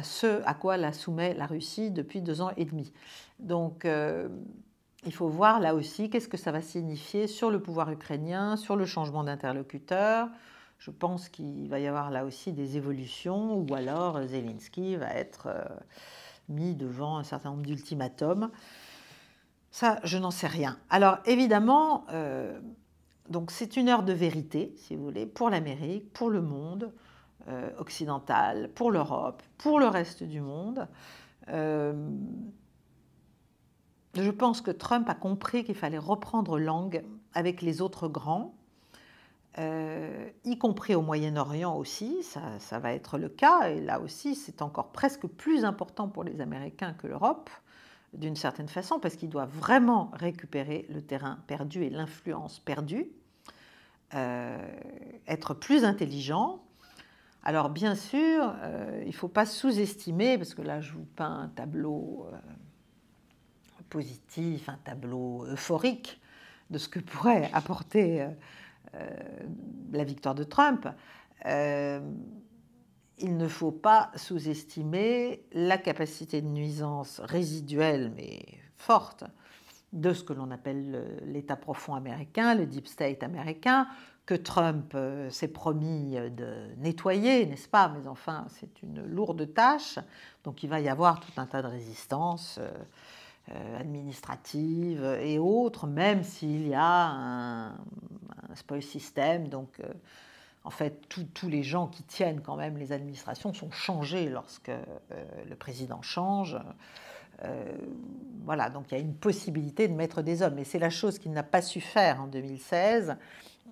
ce à quoi la soumet la Russie depuis 2 ans et demi. Donc, il faut voir là aussi qu'est-ce que ça va signifier sur le pouvoir ukrainien, sur le changement d'interlocuteur. Je pense qu'il va y avoir là aussi des évolutions, ou alors Zelensky va être mis devant un certain nombre d'ultimatums. Ça, je n'en sais rien. Alors évidemment, donc c'est une heure de vérité, si vous voulez, pour l'Amérique, pour le monde occidental, pour l'Europe, pour le reste du monde. Je pense que Trump a compris qu'il fallait reprendre langue avec les autres grands, y compris au Moyen-Orient aussi, ça va être le cas, et là aussi c'est encore presque plus important pour les Américains que l'Europe, d'une certaine façon, parce qu'ils doivent vraiment récupérer le terrain perdu et l'influence perdue, être plus intelligents. Alors bien sûr, il ne faut pas sous-estimer, parce que là je vous peins un tableau positif, un tableau euphorique de ce que pourrait apporter la victoire de Trump. Il ne faut pas sous-estimer la capacité de nuisance résiduelle, mais forte, de ce que l'on appelle l'État profond américain, le deep state américain, que Trump s'est promis de nettoyer, n'est-ce pas? Mais enfin, c'est une lourde tâche, donc il va y avoir tout un tas de résistances administratives et autres, même s'il y a un spoil system, donc en fait, tous les gens qui tiennent quand même les administrations sont changés lorsque le président change. Voilà, donc il y a une possibilité de mettre des hommes. Et c'est la chose qu'il n'a pas su faire en 2016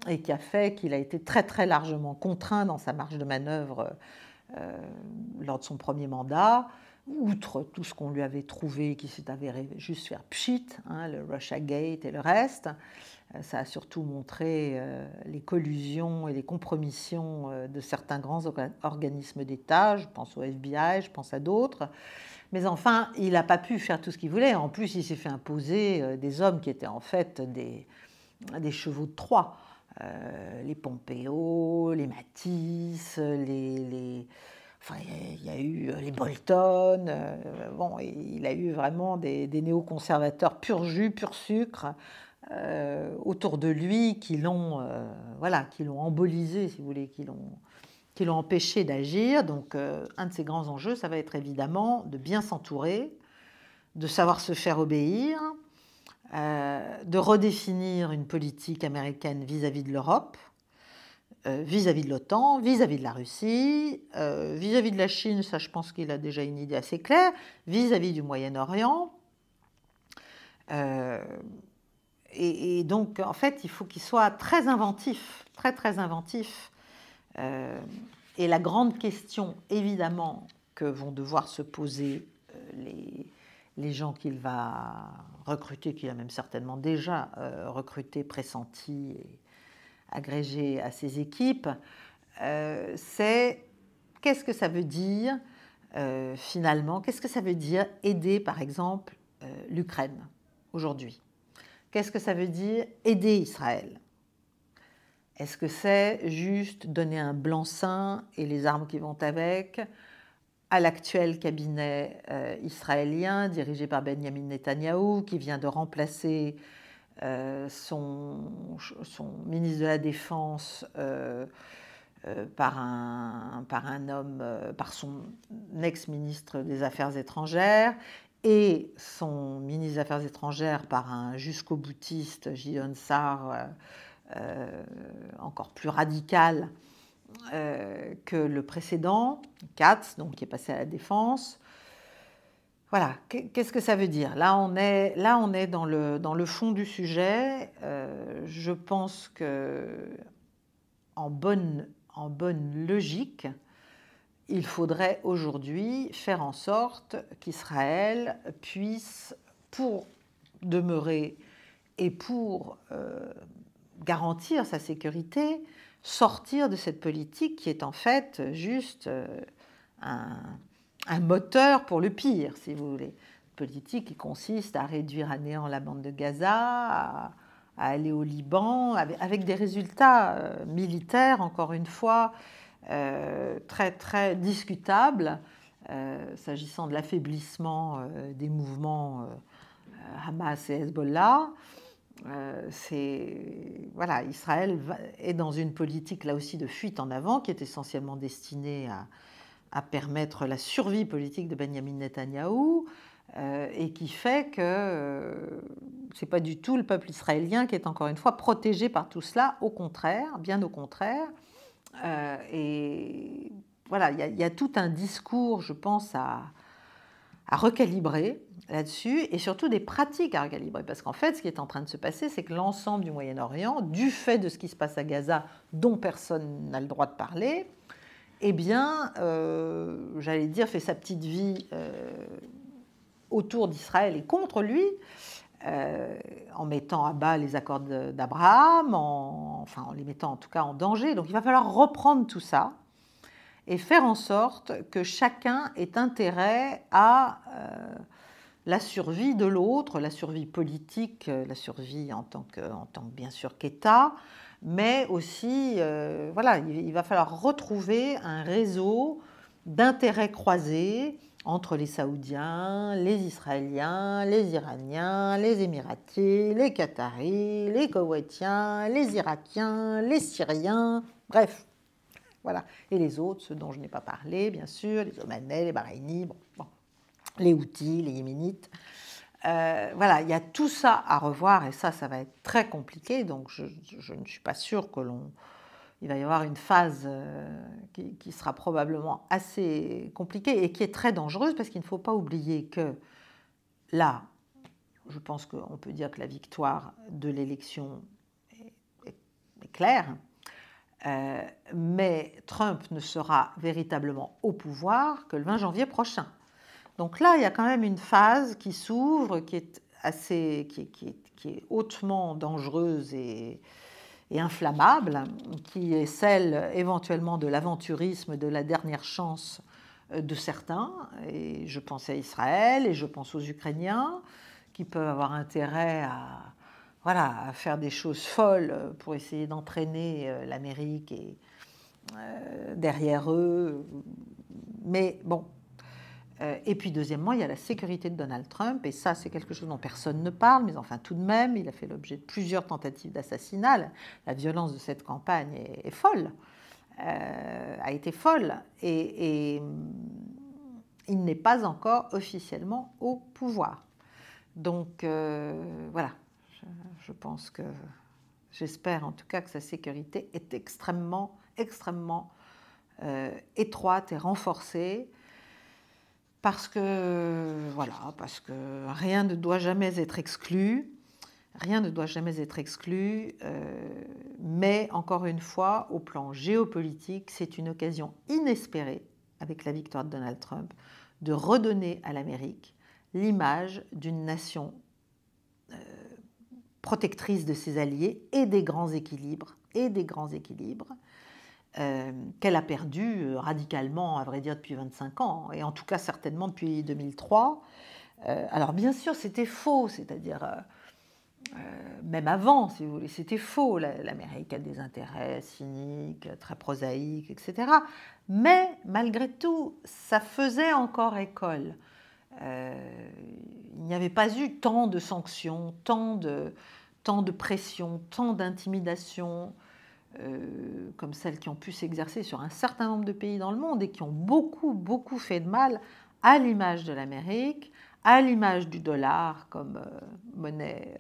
et qui a fait qu'il a été très très largement contraint dans sa marge de manœuvre lors de son premier mandat, outre tout ce qu'on lui avait trouvé qui s'est avéré juste faire pchit, hein, le Russiagate et le reste. Ça a surtout montré les collusions et les compromissions de certains grands organismes d'État, je pense au FBI, je pense à d'autres. Mais enfin, il n'a pas pu faire tout ce qu'il voulait. En plus, il s'est fait imposer des hommes qui étaient en fait des chevaux de Troie. Les Pompeo, les Mattis, enfin, il y a eu les Bolton. Bon, il a eu vraiment des néoconservateurs pur jus, pur sucre autour de lui qui l'ont voilà, qui l'ont embolisé, si vous voulez, qui l'ont qui l'ont empêché d'agir. Donc, un de ses grands enjeux, ça va être évidemment de bien s'entourer, de savoir se faire obéir, de redéfinir une politique américaine vis-à-vis de l'Europe, vis-à-vis de l'OTAN, vis-à-vis de la Russie, vis-à-vis de la Chine, ça je pense qu'il a déjà une idée assez claire, vis-à-vis du Moyen-Orient. Et donc, en fait, il faut qu'il soit très inventif, très très inventif. Et la grande question, évidemment, que vont devoir se poser les gens qu'il va recruter, qu'il a même certainement déjà recruté, pressenti et agrégé à ses équipes, c'est qu'est-ce que ça veut dire finalement, qu'est-ce que ça veut dire aider par exemple l'Ukraine aujourd'hui? Qu'est-ce que ça veut dire aider Israël? Est-ce que c'est juste donner un blanc-seing et les armes qui vont avec à l'actuel cabinet israélien dirigé par Benjamin Netanyahou, qui vient de remplacer son ministre de la Défense par son ex-ministre des Affaires étrangères et son ministre des Affaires étrangères par un jusqu'au-boutiste, Gideon Sa'ar, encore plus radical que le précédent, Katz, donc qui est passé à la Défense. Voilà, qu'est-ce que ça veut dire? Là, on est dans le fond du sujet. Je pense que en bonne logique, il faudrait aujourd'hui faire en sorte qu'Israël puisse, pour demeurer et pour garantir sa sécurité, sortir de cette politique qui est en fait juste un moteur pour le pire, si vous voulez. Une politique qui consiste à réduire à néant la bande de Gaza, à aller au Liban, avec des résultats militaires, encore une fois, très, très discutables, s'agissant de l'affaiblissement des mouvements Hamas et Hezbollah. Voilà, Israël est dans une politique là aussi de fuite en avant qui est essentiellement destinée à permettre la survie politique de Benjamin Netanyahou et qui fait que ce n'est pas du tout le peuple israélien qui est encore une fois protégé par tout cela, au contraire, bien au contraire. Et voilà, il y a tout un discours, je pense, à recalibrer là-dessus et surtout des pratiques à recalibrer. Parce qu'en fait, ce qui est en train de se passer, c'est que l'ensemble du Moyen-Orient, du fait de ce qui se passe à Gaza, dont personne n'a le droit de parler, eh bien, j'allais dire, fait sa petite vie autour d'Israël et contre lui, en mettant à bas les accords d'Abraham, en les mettant en tout cas en danger. Donc il va falloir reprendre tout ça et faire en sorte que chacun ait intérêt à la survie de l'autre, la survie politique, la survie en tant que bien sûr qu'État, mais aussi, voilà, il va falloir retrouver un réseau d'intérêts croisés entre les Saoudiens, les Israéliens, les Iraniens, les Émiratis, les Qataris, les Koweïtiens, les Irakiens, les Syriens, bref. Voilà. Et les autres, ceux dont je n'ai pas parlé, bien sûr, les Omanais, les Bahreïnis, les Houthis, les Yéménites. Voilà, il y a tout ça à revoir et ça va être très compliqué. Donc, je ne suis pas sûre il va y avoir une phase qui sera probablement assez compliquée et qui est très dangereuse parce qu'il ne faut pas oublier que là, je pense qu'on peut dire que la victoire de l'élection est claire. Mais Trump ne sera véritablement au pouvoir que le 20 janvier prochain. Donc là, il y a quand même une phase qui s'ouvre, qui est hautement dangereuse et inflammable, qui est celle éventuellement de l'aventurisme, de la dernière chance de certains. Et je pense à Israël et je pense aux Ukrainiens qui peuvent avoir intérêt à faire des choses folles pour essayer d'entraîner l'Amérique derrière eux. Mais bon. Et puis deuxièmement, il y a la sécurité de Donald Trump, et ça c'est quelque chose dont personne ne parle, mais enfin tout de même, il a fait l'objet de plusieurs tentatives d'assassinat. La violence de cette campagne est folle. a été folle et il n'est pas encore officiellement au pouvoir. Donc voilà, je pense que, j'espère en tout cas que sa sécurité est extrêmement, extrêmement étroite et renforcée parce que, voilà, parce que rien ne doit jamais être exclu. Rien ne doit jamais être exclu, mais encore une fois, au plan géopolitique, c'est une occasion inespérée, avec la victoire de Donald Trump, de redonner à l'Amérique l'image d'une nation protectrice de ses alliés et des grands équilibres, qu'elle a perdu radicalement, à vrai dire, depuis 25 ans, et en tout cas certainement depuis 2003. Alors bien sûr, c'était faux, c'est-à-dire... même avant, si vous voulez, c'était faux. L'Amérique a des intérêts cyniques, très prosaïques, etc. Mais malgré tout, ça faisait encore école. Il n'y avait pas eu tant de sanctions, tant de pression, tant d'intimidation comme celles qui ont pu s'exercer sur un certain nombre de pays dans le monde et qui ont beaucoup, beaucoup fait de mal à l'image de l'Amérique, à l'image du dollar comme monnaie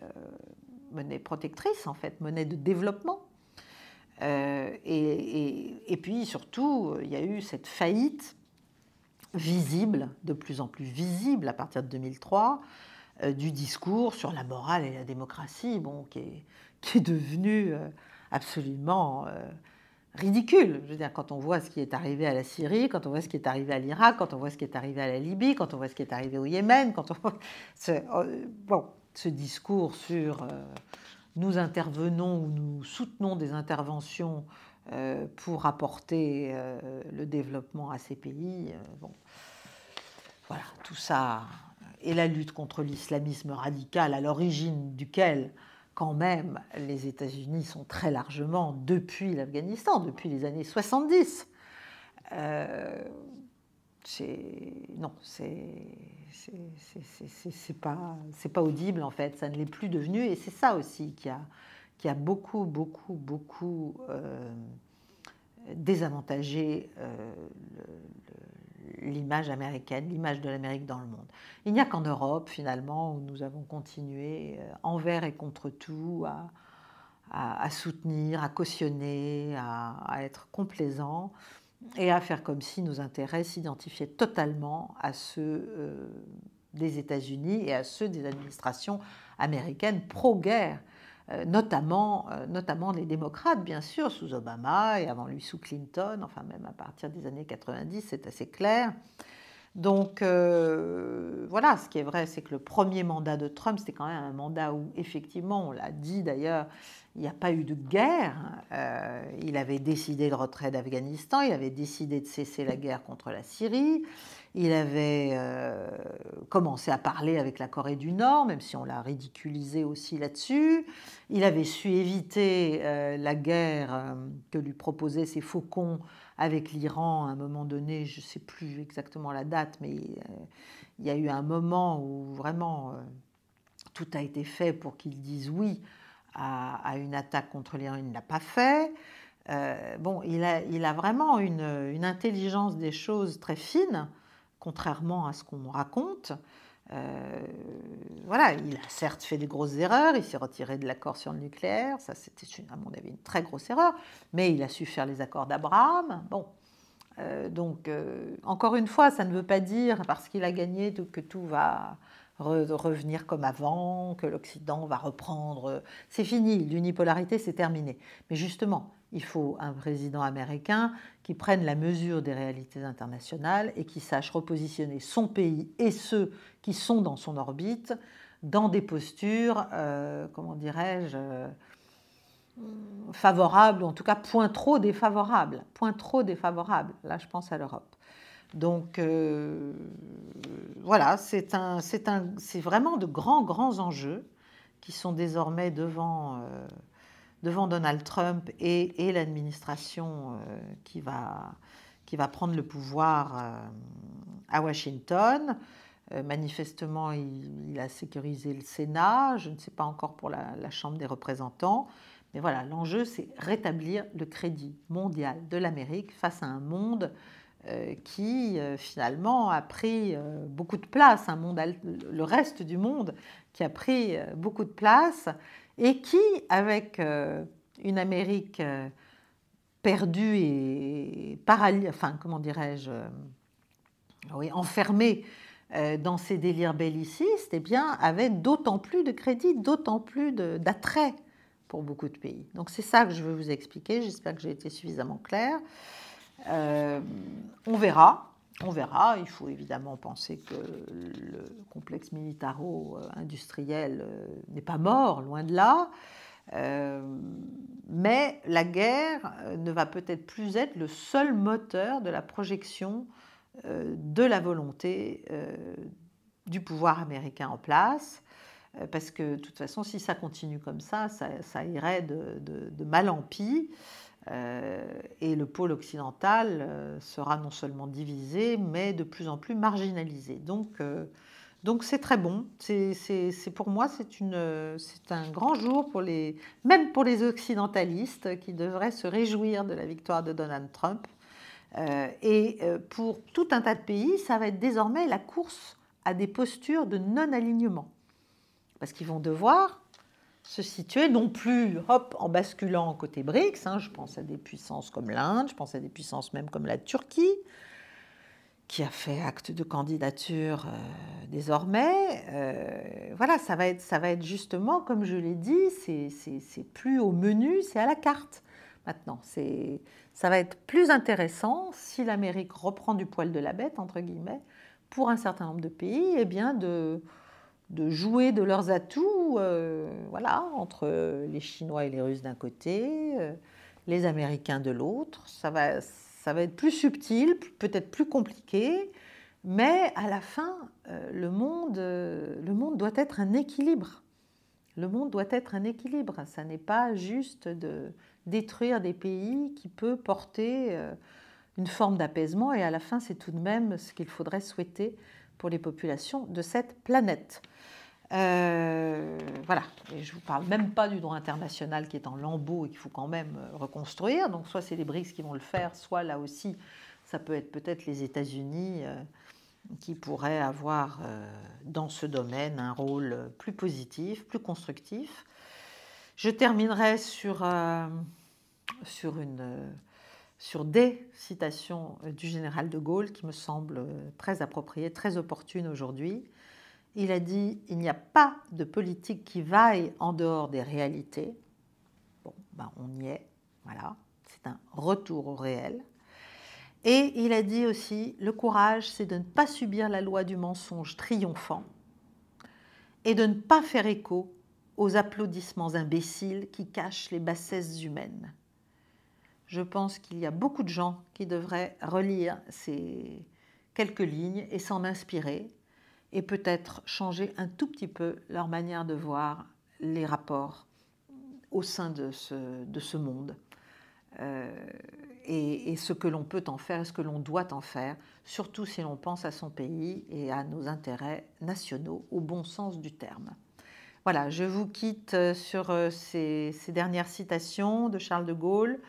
protectrice, en fait, monnaie de développement. Et puis surtout, il y a eu cette faillite visible, de plus en plus visible à partir de 2003, du discours sur la morale et la démocratie, bon, qui est devenu absolument ridicule. Je veux dire, quand on voit ce qui est arrivé à la Syrie, quand on voit ce qui est arrivé à l'Irak, quand on voit ce qui est arrivé à la Libye, quand on voit ce qui est arrivé au Yémen, quand on voit ce discours sur nous intervenons ou nous soutenons des interventions pour apporter le développement à ces pays, bon, voilà, tout ça, et la lutte contre l'islamisme radical, à l'origine duquel quand même, les États-Unis sont très largement, depuis l'Afghanistan, depuis les années 70. Non, c'est pas audible en fait, ça ne l'est plus devenu, et c'est ça aussi qui a beaucoup, beaucoup, beaucoup désavantagé l'image américaine, l'image de l'Amérique dans le monde. Il n'y a qu'en Europe, finalement, où nous avons continué, envers et contre tout, à soutenir, à cautionner, à être complaisants et à faire comme si nos intérêts s'identifiaient totalement à ceux des États-Unis et à ceux des administrations américaines pro-guerre. Notamment les démocrates, bien sûr, sous Obama et avant lui sous Clinton, enfin même à partir des années 90, c'est assez clair. Donc voilà, ce qui est vrai, c'est que le premier mandat de Trump, c'était quand même un mandat où, effectivement, on l'a dit d'ailleurs, il n'y a pas eu de guerre. Il avait décidé le retrait d'Afghanistan, il avait décidé de cesser la guerre contre la Syrie, il avait commencé à parler avec la Corée du Nord, même si on l'a ridiculisé aussi là-dessus. Il avait su éviter la guerre que lui proposaient ces faucons avec l'Iran à un moment donné, je ne sais plus exactement la date, mais il y a eu un moment où vraiment tout a été fait pour qu'ils disent oui à une attaque contre l'Iran. Il ne l'a pas fait. Bon, il a vraiment une intelligence des choses très fine, contrairement à ce qu'on raconte. Voilà, il a certes fait des grosses erreurs, il s'est retiré de l'accord sur le nucléaire, ça c'était à mon avis une très grosse erreur, mais il a su faire les accords d'Abraham. Bon, donc encore une fois, ça ne veut pas dire parce qu'il a gagné que tout va revenir comme avant, que l'Occident va reprendre. C'est fini, l'unipolarité c'est terminé. Mais justement, il faut un président américain qui prenne la mesure des réalités internationales et qui sache repositionner son pays et ceux qui sont dans son orbite dans des postures, comment dirais-je, favorables, ou en tout cas point trop défavorables. Point trop défavorables. Là, je pense à l'Europe. Donc voilà, c'est vraiment de grands, grands enjeux qui sont désormais devant Donald Trump et l'administration qui va prendre le pouvoir à Washington. Manifestement, il a sécurisé le Sénat, je ne sais pas encore pour la Chambre des représentants, Mais voilà, l'enjeu, c'est rétablir le crédit mondial de l'Amérique face à un monde qui, finalement, a pris beaucoup de place, le reste du monde qui a pris beaucoup de place et qui, avec une Amérique perdue et paralysée, enfin, comment dirais-je, oui, enfermée dans ses délires bellicistes, eh bien, avait d'autant plus de crédit, d'autant plus d'attrait pour beaucoup de pays. Donc c'est ça que je veux vous expliquer, j'espère que j'ai été suffisamment claire. On verra, il faut évidemment penser que le complexe militaro-industriel n'est pas mort, loin de là, mais la guerre ne va peut-être plus être le seul moteur de la projection de la volonté du pouvoir américain en place, parce que de toute façon, si ça continue comme ça irait de mal en pis, et le pôle occidental sera non seulement divisé, mais de plus en plus marginalisé. Donc c'est très bon. Pour moi, c'est un grand jour, même pour les occidentalistes qui devraient se réjouir de la victoire de Donald Trump. Et pour tout un tas de pays, ça va être désormais la course à des postures de non-alignement. Parce qu'ils vont devoir se situer non plus en basculant côté BRICS, je pense à des puissances comme l'Inde, je pense à des puissances même comme la Turquie, qui a fait acte de candidature désormais. Voilà, ça va être justement, comme je l'ai dit, c'est plus au menu, c'est à la carte maintenant. Ça va être plus intéressant si l'Amérique reprend du poil de la bête, entre guillemets, pour un certain nombre de pays, eh bien de jouer de leurs atouts voilà, entre les Chinois et les Russes d'un côté, les Américains de l'autre. Ça va être plus subtil, peut-être plus compliqué, mais à la fin, le monde doit être un équilibre. Le monde doit être un équilibre. Ça n'est pas juste de détruire des pays qui peut porter une forme d'apaisement, et à la fin, c'est tout de même ce qu'il faudrait souhaiter pour les populations de cette planète. Voilà, et je ne vous parle même pas du droit international qui est en lambeaux et qu'il faut quand même reconstruire. Donc soit c'est les BRICS qui vont le faire, soit là aussi, ça peut être peut-être les États-Unis qui pourraient avoir dans ce domaine un rôle plus positif, plus constructif. Je terminerai sur des citations du général de Gaulle qui me semblent très appropriées, très opportunes aujourd'hui. Il a dit « Il n'y a pas de politique qui vaille en dehors des réalités ». Bon, ben on y est, voilà, c'est un retour au réel. Et il a dit aussi « Le courage, c'est de ne pas subir la loi du mensonge triomphant et de ne pas faire écho aux applaudissements imbéciles qui cachent les bassesses humaines ». Je pense qu'il y a beaucoup de gens qui devraient relire ces quelques lignes et s'en inspirer, et peut-être changer un tout petit peu leur manière de voir les rapports au sein de ce monde et ce que l'on peut en faire et ce que l'on doit en faire, surtout si l'on pense à son pays et à nos intérêts nationaux au bon sens du terme. Voilà, je vous quitte sur ces dernières citations de Charles de Gaulle.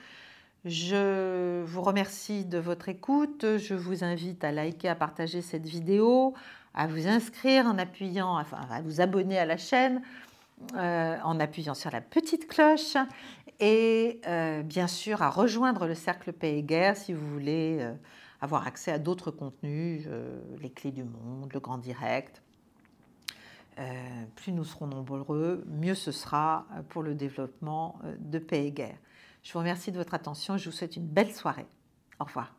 Je vous remercie de votre écoute. Je vous invite à liker, à partager cette vidéo, à vous inscrire en appuyant, enfin à vous abonner à la chaîne en appuyant sur la petite cloche et bien sûr à rejoindre le Cercle Paix et Guerre si vous voulez avoir accès à d'autres contenus, les clés du monde, le grand direct. Plus nous serons nombreux, mieux ce sera pour le développement de Paix et Guerre. Je vous remercie de votre attention et je vous souhaite une belle soirée. Au revoir.